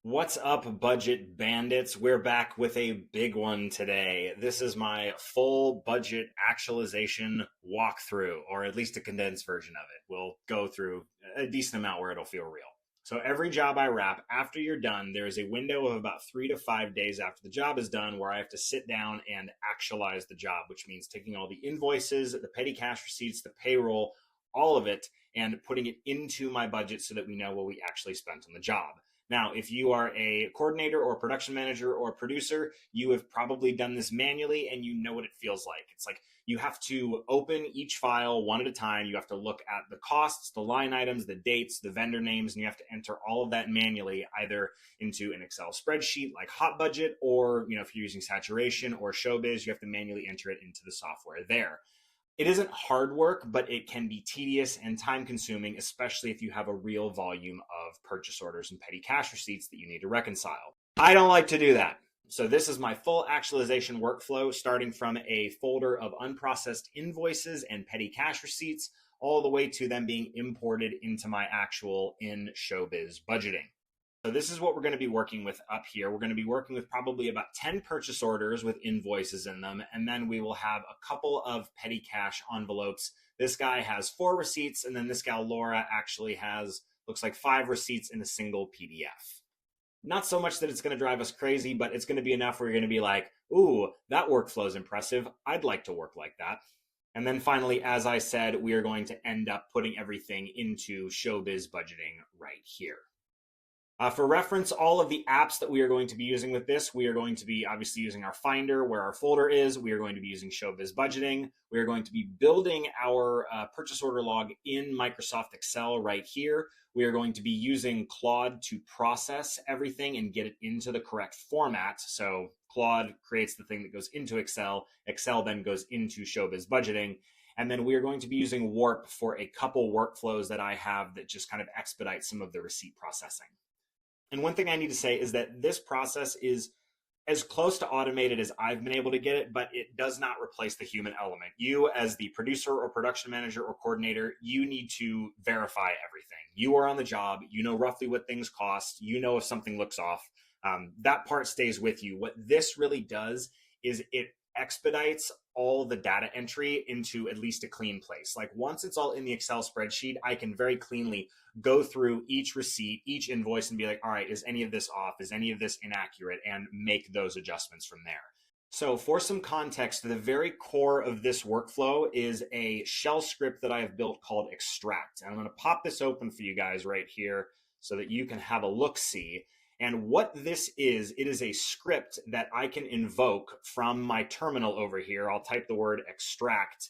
What's up, budget bandits? We're back with a big one today. This is my full budget actualization walkthrough, or at least a condensed version of it. We'll go through a decent amount where it'll feel real. So every job I wrap, after you're done, there's a window of about 3 to 5 days after the job is done where I have to sit down and actualize the job, which means taking all the invoices, the petty cash receipts, the payroll, all of it, and putting it into my budget so that we know what we actually spent on the job. Now, if you are a coordinator or a production manager or a producer, you have probably done this manually and you know what it feels like. It's like you have to open each file one at a time. You have to look at the costs, the line items, the dates, the vendor names, and you have to enter all of that manually, either into an Excel spreadsheet like Hot Budget, or if you're using Saturation or Showbiz, you have to manually enter it into the software there. It isn't hard work, but it can be tedious and time consuming, especially if you have a real volume of purchase orders and petty cash receipts that you need to reconcile. I don't like to do that. So this is my full actualization workflow, starting from a folder of unprocessed invoices and petty cash receipts, all the way to them being imported into my actual in Showbiz Budgeting. So this is what we're going to be working with up here. We're going to be working with probably about 10 purchase orders with invoices in them, and then we will have a couple of petty cash envelopes. This guy has 4 receipts, and then this gal Laura actually has, looks like 5 receipts in a single PDF. Not so much that it's going to drive us crazy, but it's going to be enough where you're going to be like, ooh, that workflow is impressive. I'd like to work like that. And then finally, as I said, we are going to end up putting everything into Showbiz Budgeting right here. For reference, all of the apps that we are going to be using with this, we are going to be obviously using our Finder where our folder is. We are going to be using Showbiz Budgeting. We are going to be building our purchase order log in Microsoft Excel right here. We are going to be using Claude to process everything and get it into the correct format. So Claude creates the thing that goes into Excel. Excel then goes into Showbiz Budgeting. And then we are going to be using Warp for a couple workflows that I have that just kind of expedite some of the receipt processing. And one thing I need to say is that this process is as close to automated as I've been able to get it, but it does not replace the human element. You, as the producer or production manager or coordinator, you need to verify everything. You are on the job. You know roughly what things cost. You know if something looks off. That part stays with you. What this really does is it expedites all the data entry into at least a clean place. Like once it's all in the Excel spreadsheet, I can very cleanly go through each receipt, each invoice, and be like, all right, is any of this off? Is any of this inaccurate? And make those adjustments from there. So for some context, the very core of this workflow is a shell script that I have built called Extract. And I'm going to pop this open for you guys right here so that you can have a look-see. And what this is, it is a script that I can invoke from my terminal over here. I'll type the word extract,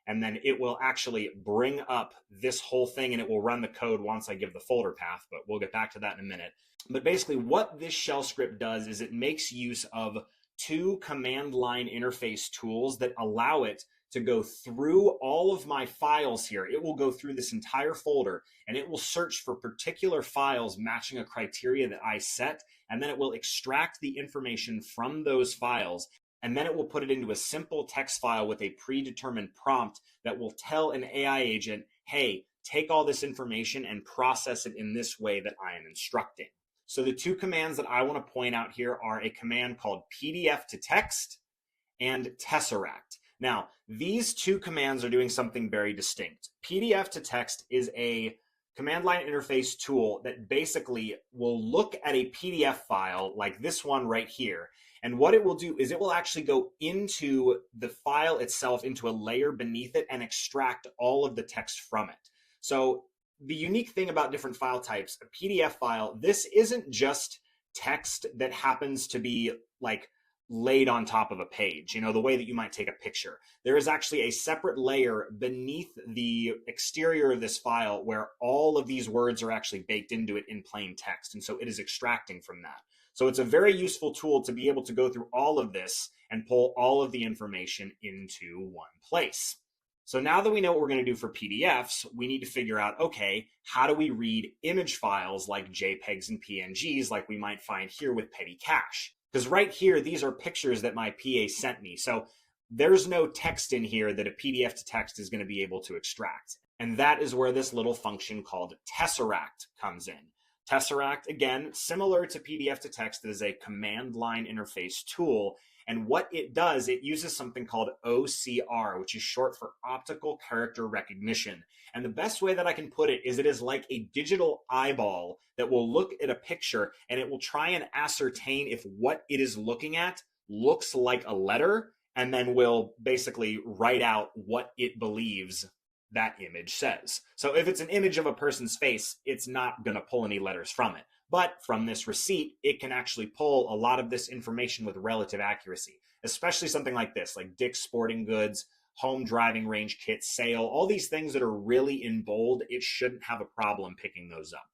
and then it will actually bring up this whole thing, and it will run the code once I give the folder path, but we'll get back to that in a minute. But basically what this shell script does is it makes use of 2 command line interface tools that allow it to go through all of my files here. It will go through this entire folder and it will search for particular files matching a criteria that I set, and then it will extract the information from those files, and then it will put it into a simple text file with a predetermined prompt that will tell an AI agent, hey, take all this information and process it in this way that I am instructing. So the 2 commands that I want to point out here are a command called pdftotext and Tesseract. Now, these 2 commands are doing something very distinct. pdftotext is a command line interface tool that basically will look at a PDF file like this one right here. And what it will do is it will actually go into the file itself, into a layer beneath it, and extract all of the text from it. So the unique thing about different file types, a PDF file, this isn't just text that happens to be like laid on top of a page, the way that you might take a picture. There is actually a separate layer beneath the exterior of this file where all of these words are actually baked into it in plain text. And so it is extracting from that. So it's a very useful tool to be able to go through all of this and pull all of the information into one place. So now that we know what we're going to do for PDFs, we need to figure out, okay, how do we read image files like JPEGs and PNGs like we might find here with petty cash? Because right here, these are pictures that my PA sent me. So there's no text in here that a PDF to text is going to be able to extract. And that is where this little function called Tesseract comes in. Tesseract, again, similar to PDF to text, it is a command line interface tool. And what it does, it uses something called OCR, which is short for optical character recognition. And the best way that I can put it is like a digital eyeball that will look at a picture and it will try and ascertain if what it is looking at looks like a letter, and then will basically write out what it believes that image says. So if it's an image of a person's face, it's not going to pull any letters from it. But from this receipt, it can actually pull a lot of this information with relative accuracy, especially something like this, like Dick's Sporting Goods, home driving range kit sale, all these things that are really in bold. It shouldn't have a problem picking those up.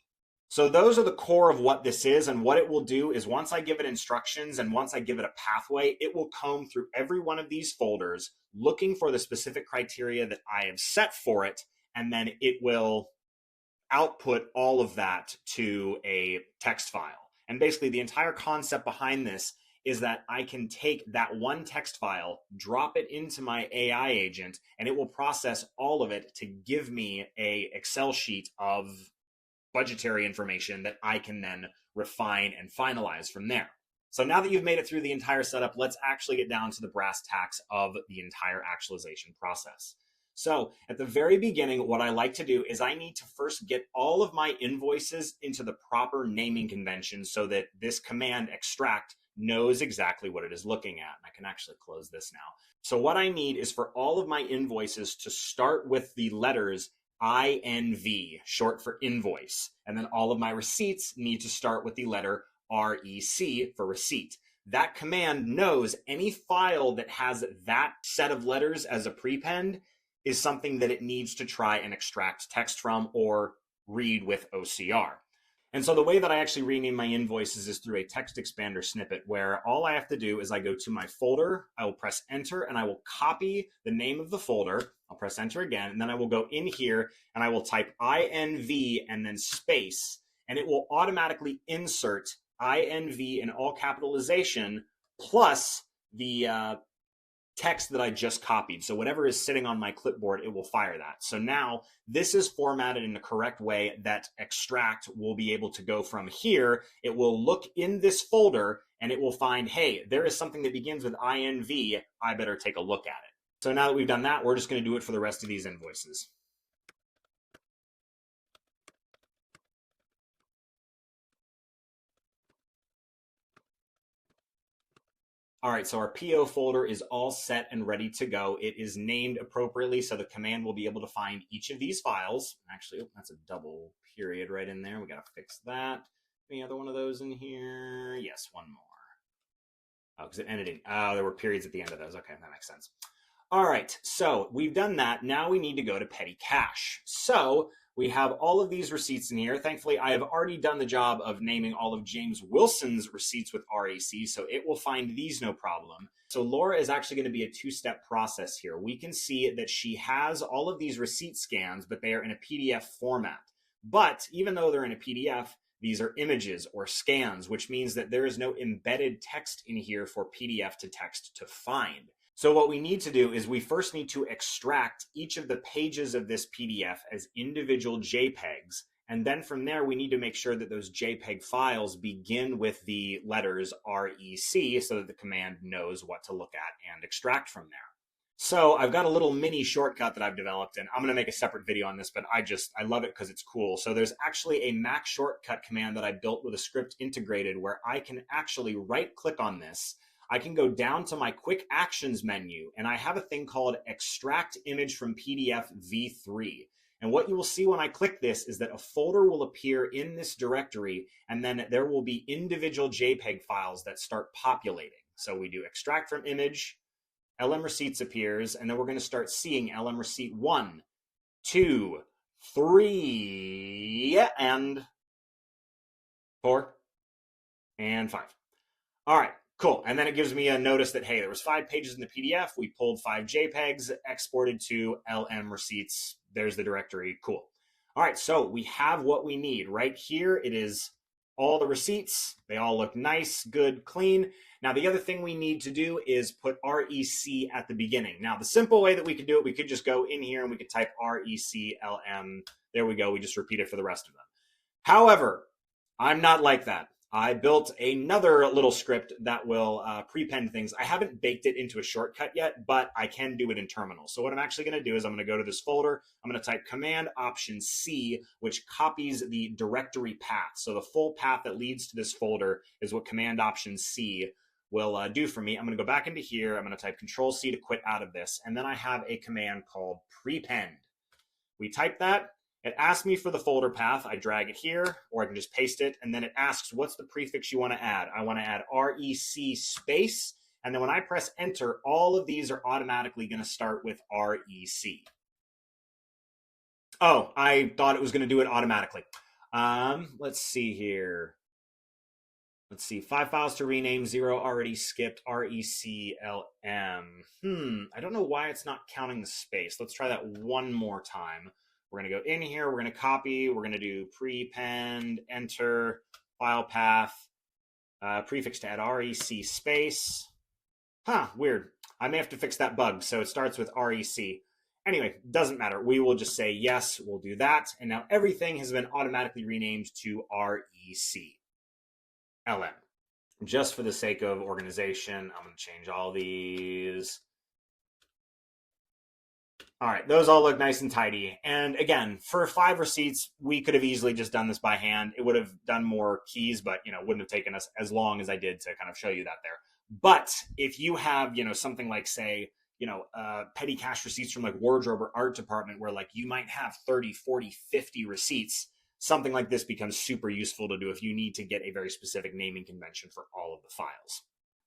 So those are the core of what this is, and what it will do is once I give it instructions and once I give it a pathway, it will comb through every one of these folders looking for the specific criteria that I have set for it, and then it will output all of that to a text file. And basically the entire concept behind this is that I can take that one text file, drop it into my AI agent, and it will process all of it to give me an Excel sheet of budgetary information that I can then refine and finalize from there. So now that you've made it through the entire setup, let's actually get down to the brass tacks of the entire actualization process. So at the very beginning, what I like to do is I need to first get all of my invoices into the proper naming convention so that this command extract knows exactly what it is looking at. I can actually close this now. So what I need is for all of my invoices to start with the letters INV, short for invoice. And then all of my receipts need to start with the letter REC for receipt. That command knows any file that has that set of letters as a prepend is something that it needs to try and extract text from or read with OCR. And so the way that I actually rename my invoices is through a text expander snippet, where all I have to do is I go to my folder, I will press enter, and I will copy the name of the folder. I'll press enter again, and then I will go in here and I will type INV and then space, and it will automatically insert INV in all capitalization plus the text that I just copied. So whatever is sitting on my clipboard, it will fire that. So now this is formatted in the correct way that extract will be able to go from here. It will look in this folder and it will find, hey, there is something that begins with INV. I better take a look at it. So now that we've done that, we're just going to do it for the rest of these invoices. All right, so our PO folder is all set and ready to go. It is named appropriately, so the command will be able to find each of these files. Actually, oh, that's a double period right in there. We got to fix that. Any other one of those in here? Yes, one more. Oh, because it ended in, oh, there were periods at the end of those. Okay, that makes sense. All right, so we've done that. Now we need to go to petty cash. So we have all of these receipts in here. Thankfully, I have already done the job of naming all of James Wilson's receipts with REC, so it will find these no problem. So Laura is actually going to be a two-step process here. We can see that she has all of these receipt scans, but they are in a PDF format. But even though they're in a PDF, these are images or scans, which means that there is no embedded text in here for PDF to text to find. So what we need to do is we first need to extract each of the pages of this PDF as individual JPEGs. And then from there, we need to make sure that those JPEG files begin with the letters REC so that the command knows what to look at and extract from there. So I've got a little mini shortcut that I've developed, and I'm going to make a separate video on this, but I love it because it's cool. So there's actually a Mac shortcut command that I built with a script integrated where I can actually right click on this. I can go down to my quick actions menu, and I have a thing called extract image from PDF v3. And what you will see when I click this is that a folder will appear in this directory, and then there will be individual JPEG files that start populating. So we do extract from image, LM receipts appears, and then we're going to start seeing LM receipt 1, 2, 3, and 4, and 5. All right. Cool. And then it gives me a notice that, hey, there was 5 pages in the PDF. We pulled 5 JPEGs, exported to LM receipts. There's the directory. Cool. All right. So we have what we need right here. It is all the receipts. They all look nice, good, clean. Now, the other thing we need to do is put REC at the beginning. Now, the simple way that we could do it, we could just go in here and we could type REC LM. There we go. We just repeat it for the rest of them. However, I'm not like that. I built another little script that will prepend things. I haven't baked it into a shortcut yet, but I can do it in terminal. So what I'm actually going to do is I'm going to go to this folder. I'm going to type Command Option C, which copies the directory path. So the full path that leads to this folder is what Command Option C will do for me. I'm going to go back into here. I'm going to type Control C to quit out of this. And then I have a command called prepend. We type that. It asks me for the folder path. I drag it here, or I can just paste it. And then it asks, what's the prefix you want to add? I want to add REC space. And then when I press enter, all of these are automatically going to start with REC. Oh, I thought it was going to do it automatically. Let's see here. Let's see, 5 files to rename, 0 already skipped, RECLM. I don't know why it's not counting the space. Let's try that one more time. We're going to go in here, we're going to copy, we're going to do prepend, enter, file path, prefix to add REC space. Weird. I may have to fix that bug, so it starts with REC. Anyway, doesn't matter. We will just say yes, we'll do that. And now everything has been automatically renamed to REC. LM. Just for the sake of organization, I'm going to change all these. All right, those all look nice and tidy. And again, for 5 receipts, we could have easily just done this by hand. It would have done more keys, but wouldn't have taken us as long as I did to kind of show you that there. But if you have, something like, say, petty cash receipts from like wardrobe or art department where like you might have 30, 40, 50 receipts, something like this becomes super useful to do if you need to get a very specific naming convention for all of the files.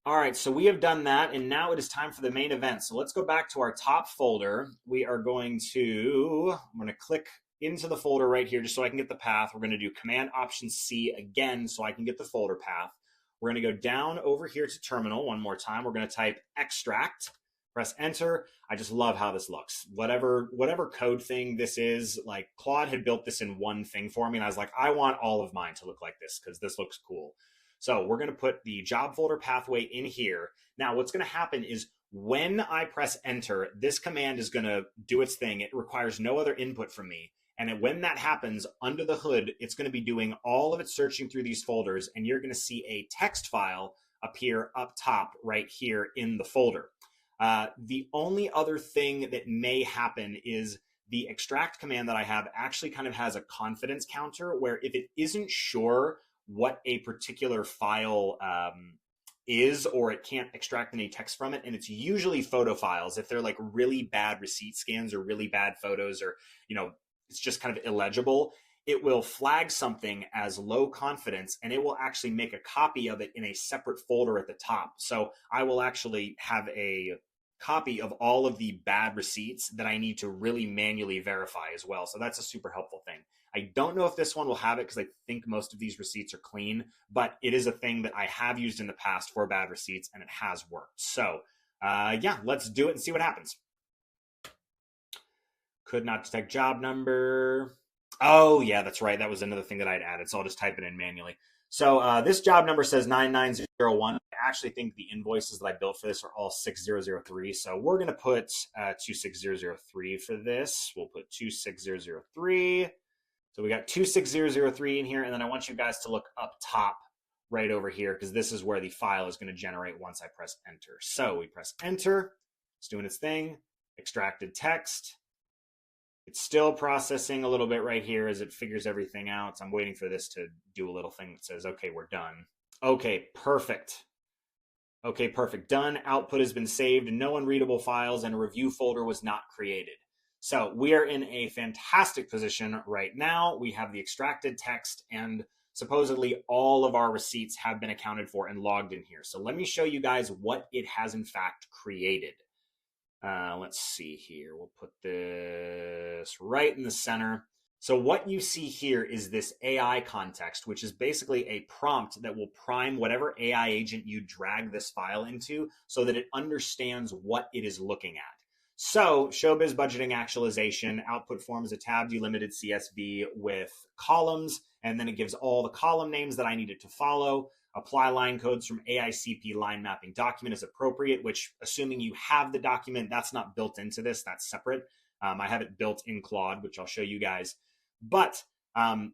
All right, so we have done that, and now it is time for the main event. So let's go back to our top folder. I'm going to click into the folder right here just so I can get the path. We're going to do Command Option C again so I can get the folder path. We're going to go down over here to terminal one more time. We're going to type extract, press enter. I just love how this looks. Whatever code thing this is, like Claude had built this in one thing for me, and I was like, I want all of mine to look like this because this looks cool. So we're going to put the job folder pathway in here. Now what's going to happen is when I press enter, this command is going to do its thing. It requires no other input from me. And when that happens, under the hood, it's going to be doing all of its searching through these folders, and you're going to see a text file appear up top right here in the folder. The only other thing that may happen is the extract command that I have actually kind of has a confidence counter where if it isn't sure what a particular file is, or it can't extract any text from it, and it's usually photo files. If they're like really bad receipt scans or really bad photos, or it's just kind of illegible, it will flag something as low confidence, and it will actually make a copy of it in a separate folder at the top. So I will actually have a copy of all of the bad receipts that I need to really manually verify as well. So that's a super helpful thing. I don't know if this one will have it because I think most of these receipts are clean, but it is a thing that I have used in the past for bad receipts, and it has worked. So yeah, let's do it and see what happens. Could not detect job number. Oh yeah, that's right. That was another thing that I'd added. So I'll just type it in manually. So this job number says 9901. I actually think the invoices that I built for this are all 6003. So we're going to put 26003 for this. We'll put 26003. So we got 26003 in here, and then I want you guys to look up top right over here because this is where the file is going to generate once I press enter. So we press enter. It's doing its thing. Extracted text. It's still processing a little bit right here as it figures everything out. I'm waiting for this to do a little thing that says, okay, we're done. Okay, perfect. Okay, perfect. Done. Output has been saved. No unreadable files, and a review folder was not created. So we are in a fantastic position right now. We have the extracted text, and supposedly all of our receipts have been accounted for and logged in here. So let me show you guys what it has in fact created. Let's see here. We'll put this right in the center. So what you see here is this AI context, which is basically a prompt that will prime whatever AI agent you drag this file into so that it understands what it is looking at. So Showbiz Budgeting Actualization, output form is a tab delimited CSV with columns, and then it gives all the column names that I needed to follow. Apply line codes from AICP line mapping document is appropriate, which assuming you have the document, that's not built into this, that's separate. I have it built in Claude, which I'll show you guys. But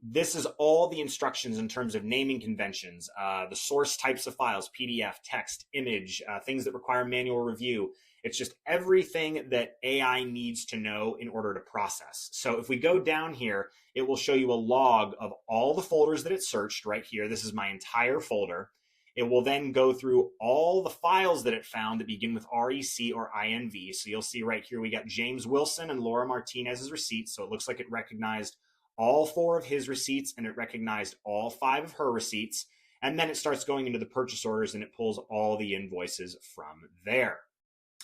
This is all the instructions in terms of naming conventions, the source types of files, PDF, text, image, things that require manual review. It's just everything that AI needs to know in order to process. So if we go down here, it will show you a log of all the folders that it searched right here. This is my entire folder. It will then go through all the files that it found that begin with REC or INV. So you'll see right here, we got James Wilson and Laura Martinez's receipts. So it looks like it recognized all 4 of his receipts and it recognized all 5 of her receipts. And then it starts going into the purchase orders and it pulls all the invoices from there.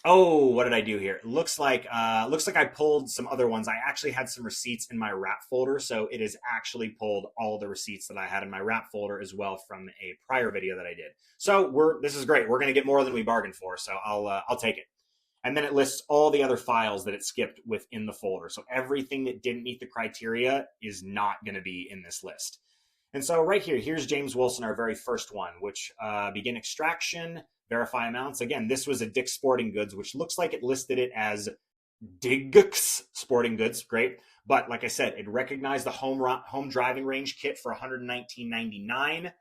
Oh, what did I do here? Looks like I pulled some other ones. I actually had some receipts in my wrap folder, so it has actually pulled all the receipts that I had in my wrap folder as well from a prior video that I did. So this is great. We're going to get more than we bargained for, so I'll take it. And then it lists all the other files that it skipped within the folder. So everything that didn't meet the criteria is not going to be in this list. And so right here, here's James Wilson, our very first one, which begin extraction, verify amounts. Again, this was a Dick's Sporting Goods, which looks like it listed it as Dick's Sporting Goods. Great. But like I said, it recognized the home driving range kit for $119.99.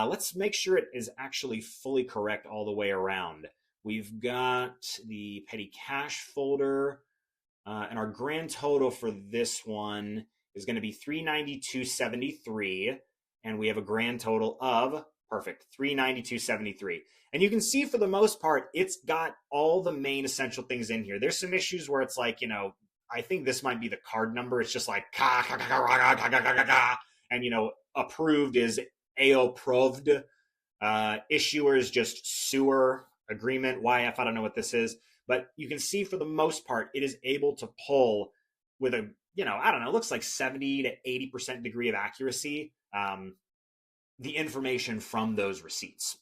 Let's make sure it is actually fully correct all the way around. We've got the petty cash folder, and our grand total for this one is going to be $392.73, and we have a grand total of, perfect, $392.73. And you can see for the most part, it's got all the main essential things in here. There's some issues where it's like, I think this might be the card number. It's just like, and, approved is approved. Issuer is just sewer agreement, YF, I don't know what this is. But you can see for the most part, it is able to pull with a, I don't know, it looks like 70 to 80% degree of accuracy, the information from those receipts.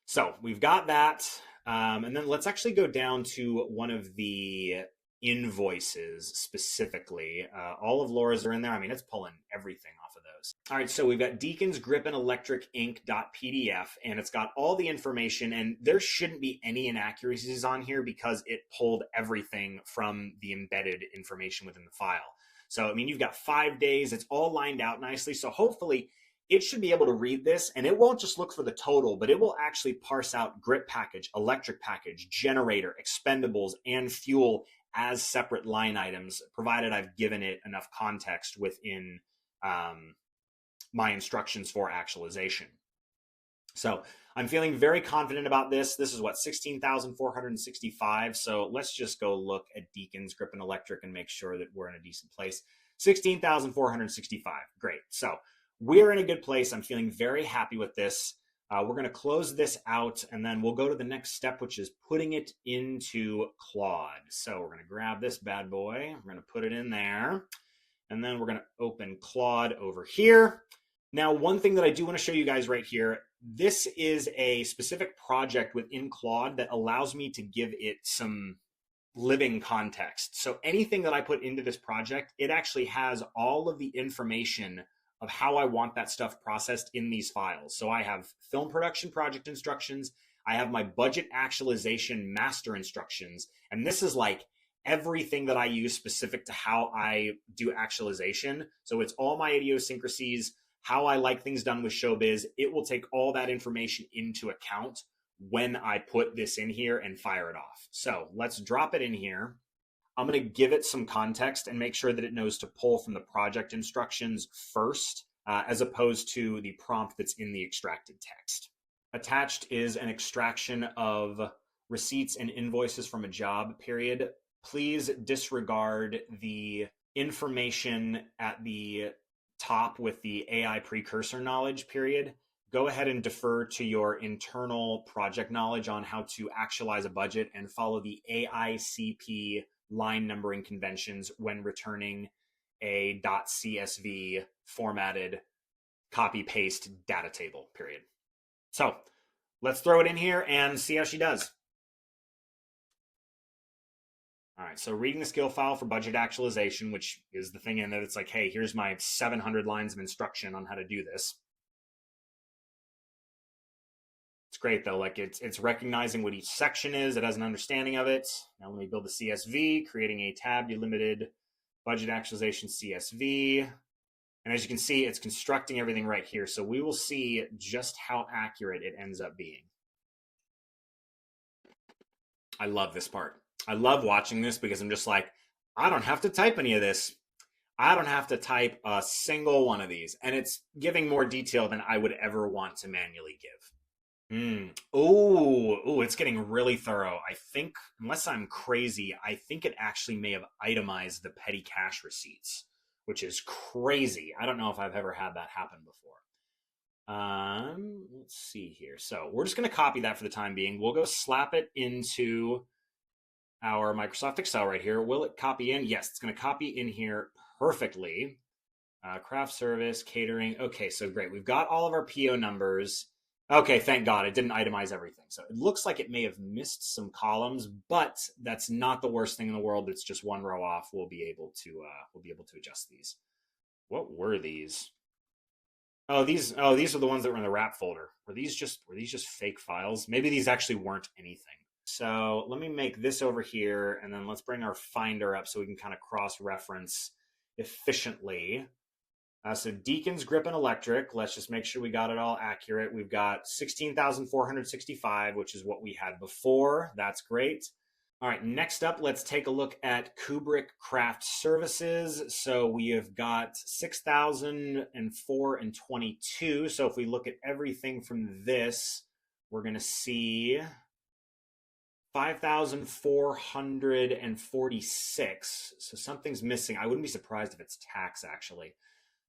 So we've got that. And then let's actually go down to one of the invoices specifically. All of Laura's are in there. I mean, it's pulling everything off of those. All right, so we've got Deacon's Grip and Electric Ink.pdf, and it's got all the information, and there shouldn't be any inaccuracies on here because it pulled everything from the embedded information within the file. So, I mean, you've got 5 days. It's all lined out nicely. So hopefully it should be able to read this, and it won't just look for the total, but it will actually parse out grip package, electric package, generator, expendables, and fuel as separate line items, provided I've given it enough context within my instructions for actualization. So I'm feeling very confident about this. This is what, 16,465. So let's just go look at Deacon's Grip and Electric and make sure that we're in a decent place. 16,465. Great. So we're in a good place. I'm feeling very happy with this. We're going to close this out, and then we'll go to the next step, which is putting it into Claude. So we're going to grab this bad boy. We're going to put it in there, and then we're going to open Claude over here. Now, one thing that I do want to show you guys right here, this is a specific project within Claude that allows me to give it some living context. So anything that I put into this project, it actually has all of the information of how I want that stuff processed in these files. So I have film production project instructions. I have my budget actualization master instructions. And this is like everything that I use specific to how I do actualization. So it's all my idiosyncrasies, how I like things done with Showbiz. It will take all that information into account when I put this in here and fire it off. So let's drop it in here. I'm going to give it some context and make sure that it knows to pull from the project instructions first, as opposed to the prompt that's in the extracted text. Attached is an extraction of receipts and invoices from a job period. Please disregard the information at the top with the AI precursor knowledge period. Go ahead and defer to your internal project knowledge on how to actualize a budget and follow the AICP line numbering conventions when returning a .csv formatted copy-paste data table, period. So let's throw it in here and see how she does. All right, so reading the skill file for budget actualization, which is the thing in that it's like, hey, here's my 700 lines of instruction on how to do this. It's great though, like it's recognizing what each section is. It has an understanding of it. Now let me build the CSV, creating a tab delimited budget actualization CSV. And as you can see, it's constructing everything right here. So we will see just how accurate it ends up being. I love this part. I love watching this because I'm just like, I don't have to type any of this. I don't have to type a single one of these. And it's giving more detail than I would ever want to manually give. Oh, it's getting really thorough. I think, unless I'm crazy, I think it actually may have itemized the petty cash receipts, which is crazy. I don't know if I've ever had that happen before. Let's see here. So we're just going to copy that for the time being. We'll go slap it into our Microsoft Excel right here. Will it copy in? Yes, it's going to copy in here perfectly. Craft service, catering. Okay, so great. We've got all of our PO numbers. Okay, thank God it didn't itemize everything. So it looks like it may have missed some columns, but that's not the worst thing in the world. It's just one row off. We'll be able to adjust these. What were these? These are the ones that were in the wrap folder. Were these just fake files? Maybe these actually weren't anything. So let me make this over here, and then let's bring our Finder up so we can kind of cross-reference efficiently. So Deacon's Grip and Electric, let's just make sure we got it all accurate. We've got 16,465, which is what we had before. That's great. All right, next up, let's take a look at Kubrick Craft Services. So we have got 6,004 and 22. So if we look at everything from this, we're going to see 5,446. So something's missing. I wouldn't be surprised if it's tax, actually.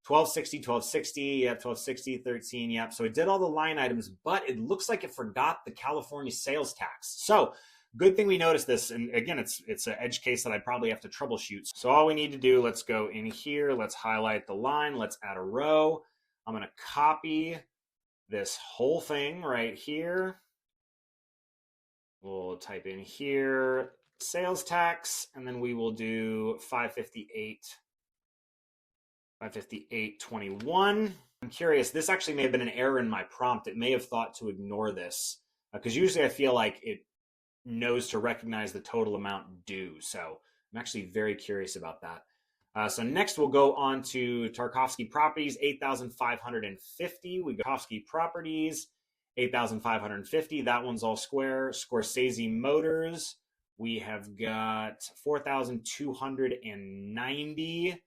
1260, yep, 1260, 13, yep. So it did all the line items, but it looks like it forgot the California sales tax. So good thing we noticed this. And again, it's an edge case that I'd probably have to troubleshoot. So all we need to do, let's go in here. Let's highlight the line. Let's add a row. I'm going to copy this whole thing right here. We'll type in here sales tax, and then we will do 558.21. I'm curious, this actually may have been an error in my prompt. It may have thought to ignore this because usually I feel like it knows to recognize the total amount due. So I'm actually very curious about that. So next we'll go on to Tarkovsky Properties, 8,550. We go Tarkovsky Properties, 8,550. That one's all square. Scorsese Motors, we have got 4,290.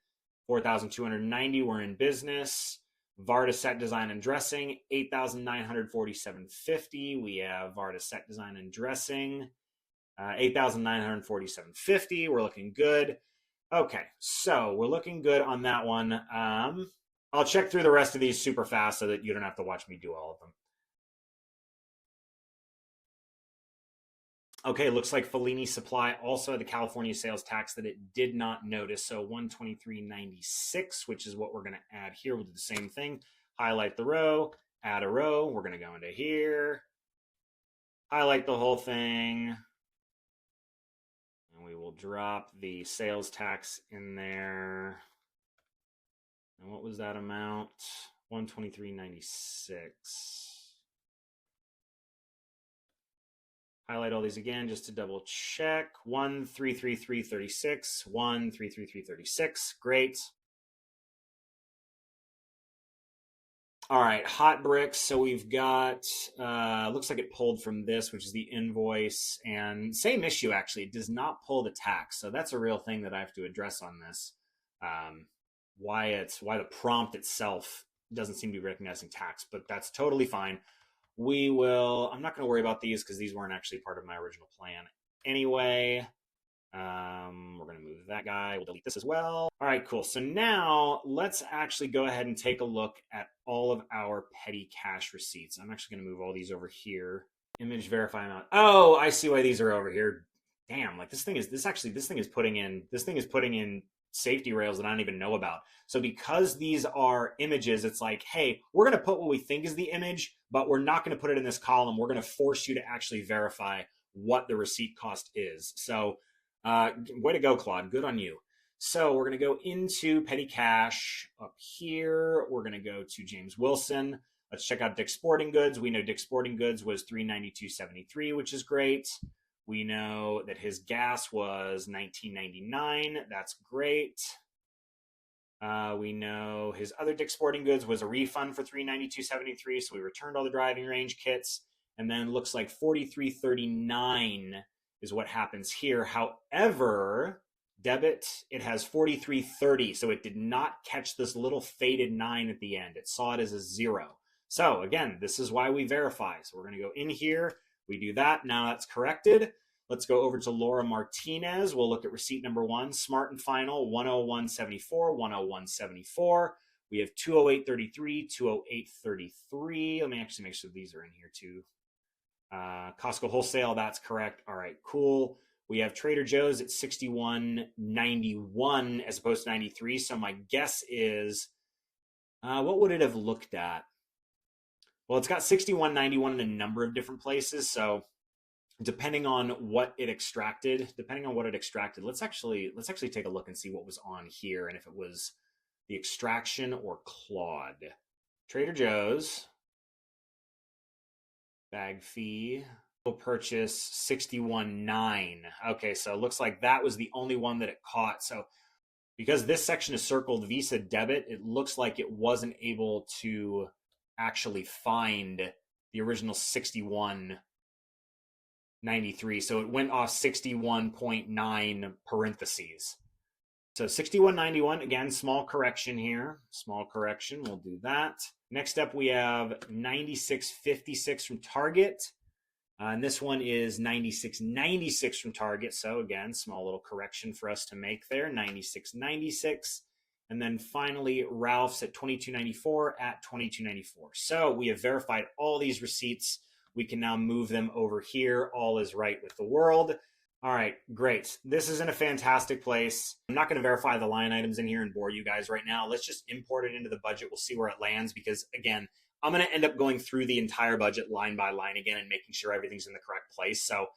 4,290, we're in business. Varda Set Design and Dressing, 8,947.50. We have Varda Set Design and Dressing, 8,947.50. We're looking good. Okay, so we're looking good on that one. I'll check through the rest of these super fast so that you don't have to watch me do all of them. Okay, looks like Fellini Supply also had the California sales tax that it did not notice. So 123.96, which is what we're going to add here. We'll do the same thing. Highlight the row, add a row. We're going to go into here, highlight the whole thing, and we will drop the sales tax in there. And what was that amount? 123.96. Highlight all these again just to double check. 1,333.36, 1,333.36. Great. All right, hot bricks. So we've got, looks like it pulled from this, which is the invoice. And same issue, actually. It does not pull the tax. So that's a real thing that I have to address on this. Why the prompt itself doesn't seem to be recognizing tax, but that's totally fine. I'm not going to worry about these because these weren't actually part of my original plan anyway. We're going to move that guy. We'll delete this as well. All right, cool. So now let's actually go ahead and take a look at all of our petty cash receipts. I'm actually going to move all these over here. Image verify amount. Oh, I see why these are over here. Damn, like this thing is putting in safety rails that I don't even know about. So because these are images, it's like, hey, we're going to put what we think is the image, but we're not going to put it in this column. We're going to force you to actually verify what the receipt cost is. So way to go, Claude. Good on you. So we're going to go into petty cash up here. We're going to go to James Wilson. Let's check out Dick's Sporting Goods. We know Dick's Sporting Goods was $392.73, which is great. We know that his gas was $19.99. That's great. We know his other Dick's Sporting Goods was a refund for $392.73, so we returned all the driving range kits. And then looks like $43.39 is what happens here. However, debit, it has $43.30, so it did not catch this little faded 9 at the end. It saw it as a 0. So again, this is why we verify. So we're going to go in here. We do that. Now that's corrected. Let's go over to Laura Martinez. We'll look at receipt number 1, Smart and Final, 101.74, 101.74. We have 208.33, 208.33. Let me actually make sure these are in here too. Costco Wholesale, that's correct. All right, cool. We have Trader Joe's at 61.91 as opposed to 93. So my guess is, what would it have looked at? Well, it's got 61.91 in a number of different places. So depending on what it extracted, let's actually take a look and see what was on here and if it was the extraction or Claude. Trader Joe's bag fee will purchase 61.9. Okay, so it looks like that was the only one that it caught. So because this section is circled Visa debit, it looks like it wasn't able to actually find the original 61.93. So it went off 61.9 parentheses. So 61.91, again, small correction here. Small correction, we'll do that. Next up, we have 96.56 from Target. And this one is 96.96 from Target. So again, small little correction for us to make there, 96.96. And then finally, Ralph's at $22.94 at $22.94. So we have verified all these receipts. We can now move them over here. All is right with the world. All right, great. This is in a fantastic place. I'm not going to verify the line items in here and bore you guys right now. Let's just import it into the budget. We'll see where it lands because, again, I'm going to end up going through the entire budget line by line again and making sure everything's in the correct place. So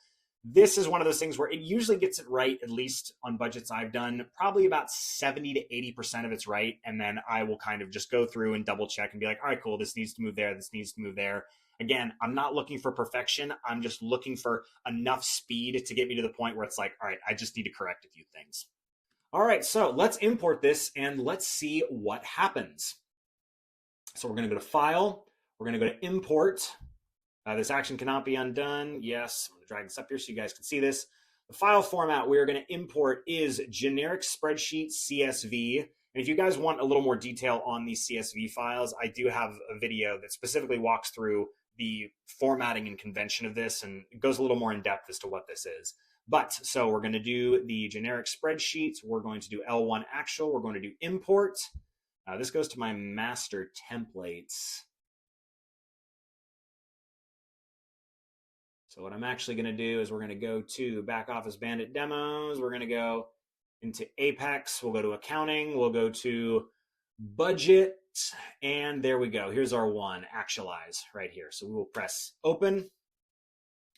this is one of those things where it usually gets it right, at least on budgets I've done, probably about 70 to 80% of it's right. And then I will kind of just go through and double check and be like, all right, cool, this needs to move there, this needs to move there. Again, I'm not looking for perfection. I'm just looking for enough speed to get me to the point where it's like, all right, I just need to correct a few things. All right, so let's import this and let's see what happens. So we're going to go to File. We're going to go to Import. This action cannot be undone. Yes, I'm going to drag this up here so you guys can see this. The file format we're going to import is generic spreadsheet CSV. And if you guys want a little more detail on these CSV files, I do have a video that specifically walks through the formatting and convention of this, and it goes a little more in depth as to what this is. But so we're going to do the generic spreadsheets. We're going to do L1 actual. We're going to do import. This goes to my master templates. So what I'm actually going to do is we're going to go to back office Bandit demos. We're going to go into Apex. We'll go to accounting. We'll go to budget. And there we go. Here's our one, Actualize, right here. So we will press open,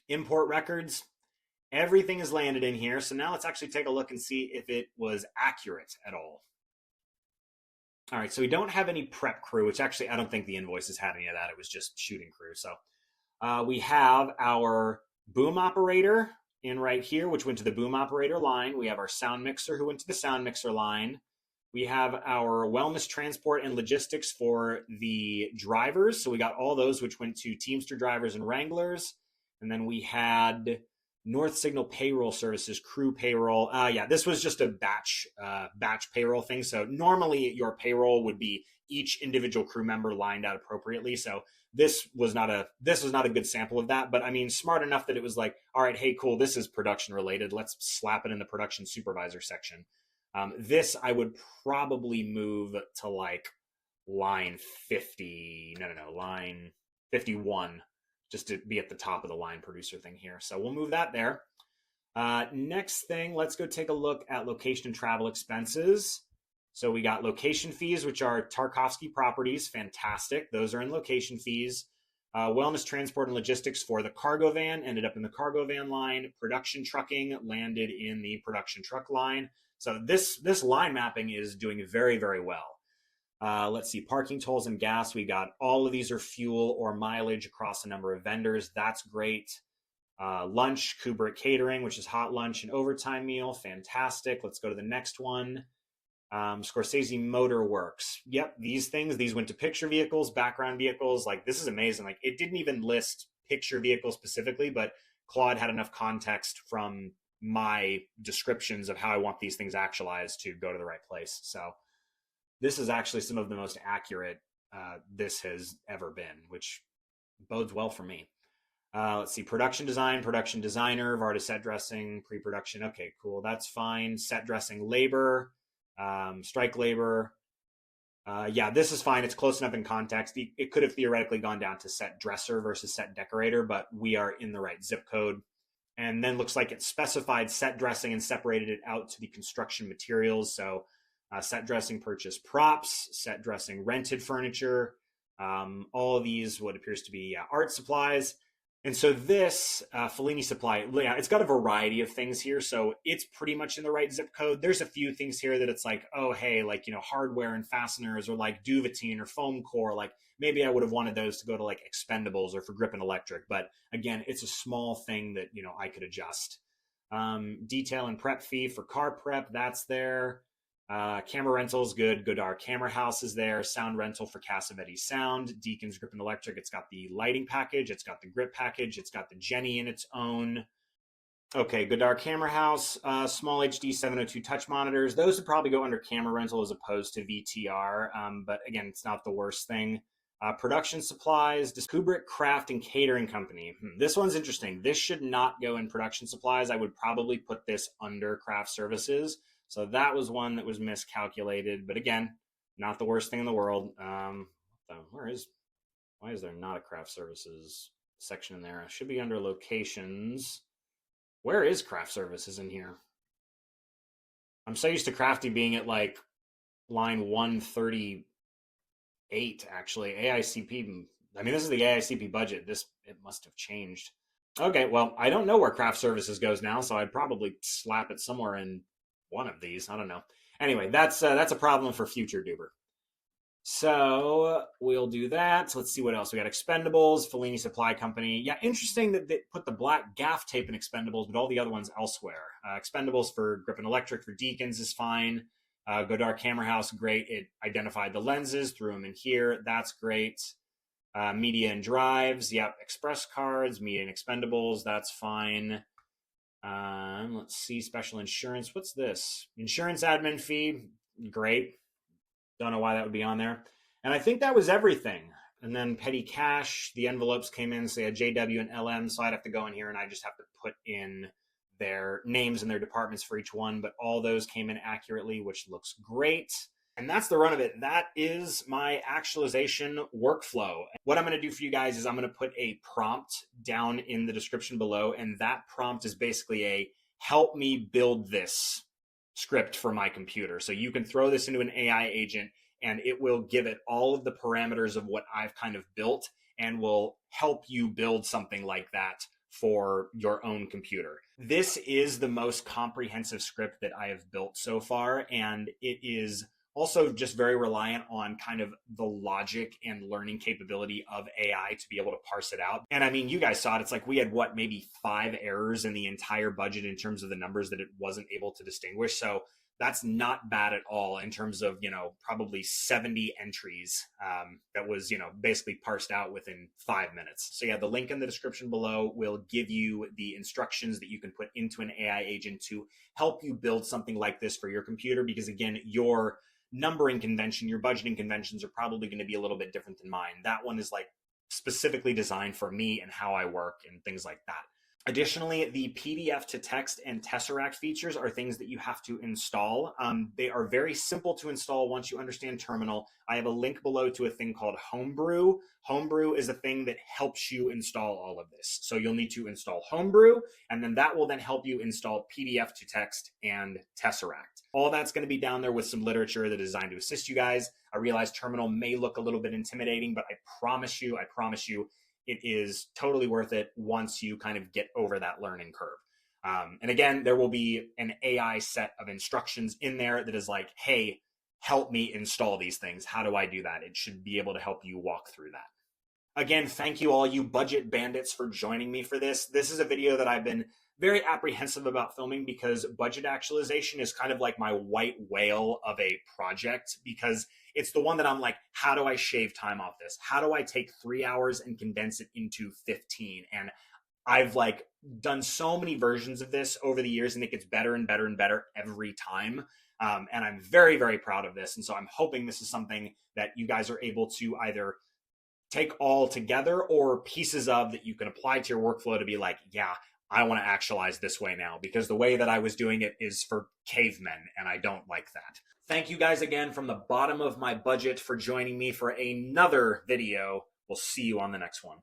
import records. Everything is landed in here. So now let's actually take a look and see if it was accurate at all. All right, so we don't have any prep crew, which actually I don't think the invoices had any of that. It was just shooting crew. So we have our boom operator in right here, which went to the boom operator line. We have our sound mixer who went to the sound mixer line. We have our wellness, transport, and logistics for the drivers. So we got all those, which went to Teamster drivers and Wranglers. And then we had North Signal payroll services, crew payroll. Yeah, this was just a batch payroll thing. So normally your payroll would be each individual crew member lined out appropriately. So this was not a good sample of that. But I mean, smart enough that it was like, all right, hey, cool, this is production related. Let's slap it in the production supervisor section. This I would probably move to like line 50, line 51, just to be at the top of the line producer thing here. So we'll move that there. Next thing, let's go take a look at location and travel expenses. So we got location fees, which are Tarkovsky properties. Fantastic. Those are in location fees. Wellness, transport, and logistics for the cargo van ended up in the cargo van line. Production trucking landed in the production truck line. So this line mapping is doing very, very well. Let's see, parking tolls and gas. We got all of these are fuel or mileage across a number of vendors. That's great. Lunch, Kubrick Catering, which is hot lunch and overtime meal. Fantastic. Let's go to the next one. Scorsese Motor Works. Yep, these went to picture vehicles, background vehicles. Like, this is amazing. Like, it didn't even list picture vehicles specifically, but Claude had enough context from my descriptions of how I want these things actualized to go to the right place. So this is actually some of the most accurate this has ever been, which bodes well for me. Let's see, production design, production designer, VAR to set dressing, pre-production. Okay, cool. That's fine. Set dressing labor, strike labor. Yeah, this is fine. It's close enough in context. It could have theoretically gone down to set dresser versus set decorator, but we are in the right zip code. And then looks like it specified set dressing and separated it out to the construction materials. So set dressing purchased props, set dressing rented furniture, all of these, what appears to be art supplies. And so this Fellini supply, yeah, it's got a variety of things here. So it's pretty much in the right zip code. There's a few things here that it's like, oh, hey, like, hardware and fasteners, or like Duvetine or foam core. Like, maybe I would have wanted those to go to like expendables or for grip and electric. But again, it's a small thing that, I could adjust. Detail and prep fee for car prep, that's there. Camera rentals, good. Godard Camera House is there. Sound rental for Cassavetes Sound. Deacon's Grip and Electric. It's got the lighting package. It's got the grip package. It's got the Jenny in its own. Okay, Godard Camera House. Small HD 702 touch monitors. Those would probably go under camera rental as opposed to VTR. But again, it's not the worst thing. Production supplies. Kubrick Craft and Catering Company. This one's interesting. This should not go in production supplies. I would probably put this under craft services. So that was one that was miscalculated, but again, not the worst thing in the world. Why is there not a craft services section in there? It should be under locations. Where is craft services in here? I'm so used to crafty being at like line 138, actually. AICP, I mean, this is the AICP budget. It must have changed. Okay, well, I don't know where craft services goes now, so I'd probably slap it somewhere in one of these. I don't know. Anyway, that's a problem for future Duber. So we'll do that. So let's see what else. We got expendables, Fellini Supply Company. Yeah, interesting that they put the black gaff tape in expendables, but all the other ones elsewhere. Expendables for grip and electric for Deacons is fine. Godard Camera House, great. It identified the lenses, threw them in here. That's great. Media and drives. Yep. Express cards, media and expendables. That's fine. Let's see, special insurance. What's this? Insurance admin fee. Great. Don't know why that would be on there. And I think that was everything. And then petty cash, the envelopes came in, so they had JW and LM, so I'd have to go in here and I just have to put in their names and their departments for each one, but all those came in accurately, which looks great. And that's the run of it. That is my actualization workflow. What I'm going to do for you guys is I'm going to put a prompt down in the description below. And that prompt is basically a help me build this script for my computer. So you can throw this into an AI agent and it will give it all of the parameters of what I've kind of built and will help you build something like that for your own computer. This is the most comprehensive script that I have built so far. And it is also just very reliant on kind of the logic and learning capability of AI to be able to parse it out. And I mean, you guys saw it. It's like we had maybe 5 errors in the entire budget in terms of the numbers that it wasn't able to distinguish. So that's not bad at all in terms of, probably 70 entries that was, basically parsed out within 5 minutes. So yeah, the link in the description below will give you the instructions that you can put into an AI agent to help you build something like this for your computer. Because again, your numbering convention, your budgeting conventions are probably going to be a little bit different than mine. That one is like specifically designed for me and how I work and things like that. Additionally, the PDF to text and Tesseract features are things that you have to install. They are very simple to install once you understand Terminal. I have a link below to a thing called Homebrew. Homebrew is a thing that helps you install all of this. So you'll need to install Homebrew, and then that will then help you install PDF to text and Tesseract. All that's going to be down there with some literature that is designed to assist you guys. I realize Terminal may look a little bit intimidating, but I promise you, it is totally worth it once you kind of get over that learning curve. And again, there will be an AI set of instructions in there that is like, hey, help me install these things. How do I do that? It should be able to help you walk through that. Again, thank you all you budget bandits for joining me for this. This is a video that I've been very apprehensive about filming because budget actualization is kind of like my white whale of a project, because it's the one that I'm like, how do I shave time off this? How do I take 3 hours and condense it into 15? And I've like done so many versions of this over the years, and it gets better and better and better every time. And I'm very, very proud of this. And so I'm hoping this is something that you guys are able to either take all together or pieces of that you can apply to your workflow to be like, yeah, I want to actualize this way now, because the way that I was doing it is for cavemen and I don't like that. Thank you guys again from the bottom of my budget for joining me for another video. We'll see you on the next one.